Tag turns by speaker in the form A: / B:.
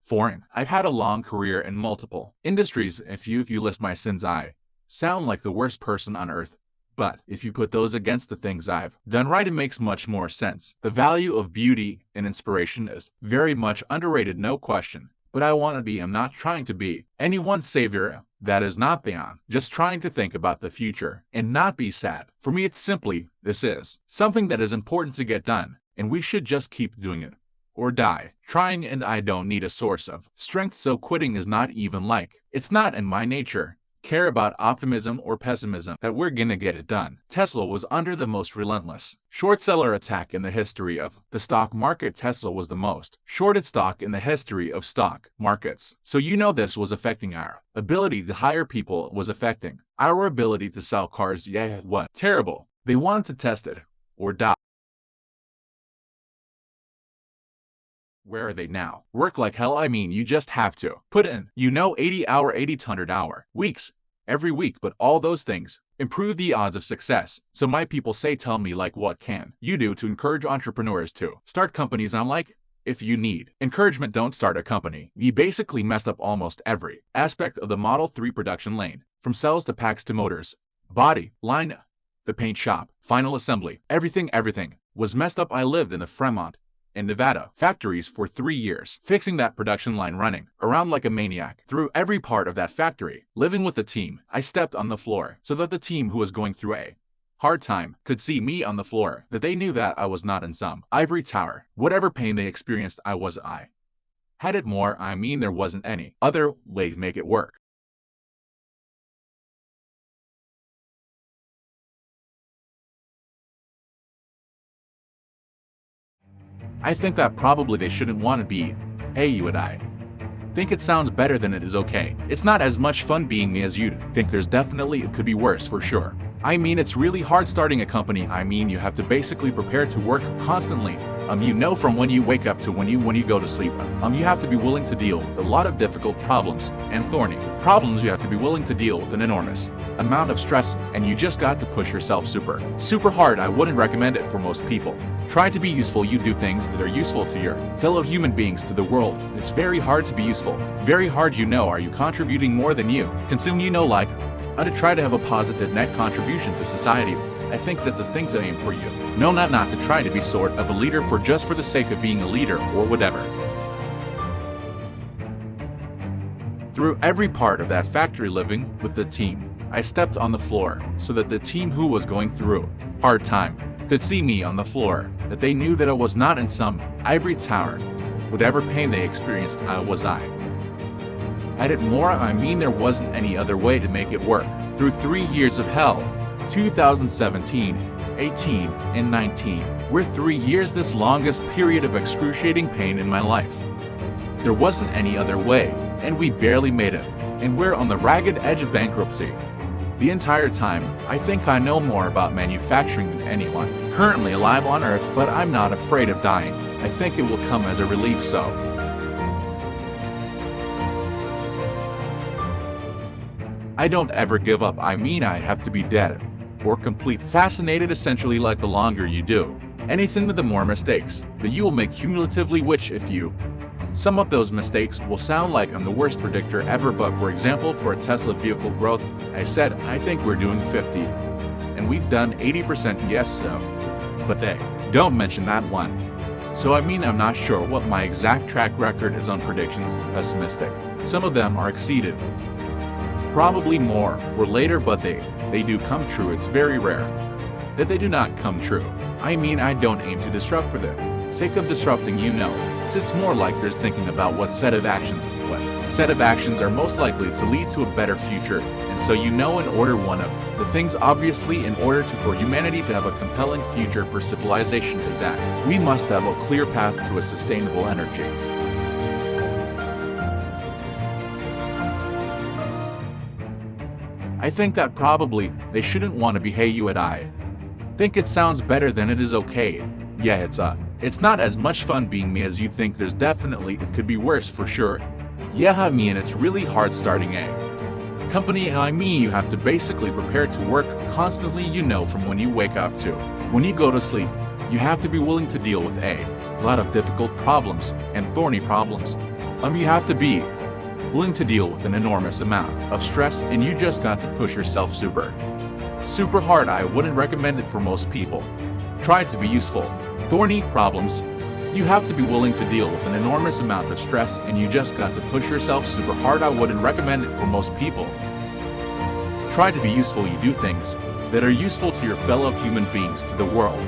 A: Foreign. I've had a long career in multiple industries. If you list my sins, I sound like the worst person on earth. But if you put those against the things I've done right, it makes much more sense. The value of beauty and inspiration is very much underrated, no question. But I'm not trying to be anyone's savior. That is not the on. Just trying to think about the future and not be sad. For me, it's simply, this is something that is important to get done, and we should just keep doing it or die trying, and I don't need a source of strength, so quitting is not even like, it's not in my nature. Care about optimism or pessimism that we're gonna get it done. Tesla was under the most relentless short seller attack in the history of the stock market. Tesla was the most shorted stock in the history of stock markets. So this was affecting our ability to hire people, was affecting our ability to sell cars. Yeah, what? Terrible. They wanted to test it or die. Where are they now? Work like hell. You just have to put in, 80-hour, 100-hour weeks every week, but all those things improve the odds of success. So my people tell me, what can you do to encourage entrepreneurs to start companies? I'm like, if you need encouragement, don't start a company. We basically messed up almost every aspect of the Model 3 production lane, from cells to packs to motors, body, line, the paint shop, final assembly, everything was messed up. I lived in the Fremont in Nevada factories for 3 years, fixing that production line, running around like a maniac through every part of that factory, living with the team. I stepped on the floor so that the team who was going through a hard time could see me on the floor, that they knew that I was not in some ivory tower. Whatever pain they experienced, I had it more. There wasn't any other way to make it work. I think that probably they shouldn't want to be, hey, you and I think it sounds better than it is. Okay, it's not as much fun being me as you'd think. It could be worse for sure. It's really hard starting a company. You have to basically prepare to work constantly. From when you wake up to when you go to sleep. You have to be willing to deal with a lot of difficult problems and thorny problems. You have to be willing to deal with an enormous amount of stress, and you just got to push yourself super hard. I wouldn't recommend it for most people. Try to be useful. You do things that are useful to your fellow human beings, to the world. It's very hard to be useful. Very hard. Are you contributing more than you consume? How to try to have a positive net contribution to society. I think that's a thing to aim for. Not to try to be sort of a leader for the sake of being a leader or whatever. Through every part of that factory, living with the team, I stepped on the floor so that the team who was going through hard time could see me on the floor, that they knew that I was not in some ivory tower. Whatever pain they experienced, I had it more. There wasn't any other way to make it work. Through 3 years of hell, 2017, 18, and 19, were 3 years, this longest period of excruciating pain in my life. There wasn't any other way, and we barely made it, and we're on the ragged edge of bankruptcy. The entire time, I think I know more about manufacturing than anyone currently alive on Earth, but I'm not afraid of dying. I think it will come as a relief. So I don't ever give up. I have to be dead or complete. Fascinated, essentially, like the longer you do anything, the more mistakes that you will make cumulatively, which if you sum up those mistakes will sound like I'm the worst predictor ever. But for example, for a Tesla vehicle growth, I said, I think we're doing 50 and we've done 80%. Yes, so, but they don't mention that one. So I'm not sure what my exact track record is on predictions. Pessimistic. Some of them are exceeded, probably more or later, but they do come true. It's very rare that they do not come true. I don't aim to disrupt for the sake of disrupting. It's more like there's thinking about what set of actions are most likely to lead to a better future. And so in order, one of the things, obviously, in order for humanity to have a compelling future for civilization, is that we must have a clear path to a sustainable energy. I think that probably they shouldn't want to be, hey, you and I think it sounds better than it is. Okay, yeah, it's not as much fun being me as you think. It could be worse for sure. Yeah, and it's really hard starting a company. You have to basically prepare to work constantly. From when you wake up to when you go to sleep, you have to be willing to deal with a lot of difficult problems and thorny problems. You have to be willing to deal with an enormous amount of stress, and you just got to push yourself super hard. I wouldn't recommend it for most people. Try to be useful. Thorny problems. You have to be willing to deal with an enormous amount of stress, and you just got to push yourself super hard. I wouldn't recommend it for most people. Try to be useful. You do things that are useful to your fellow human beings, to the world.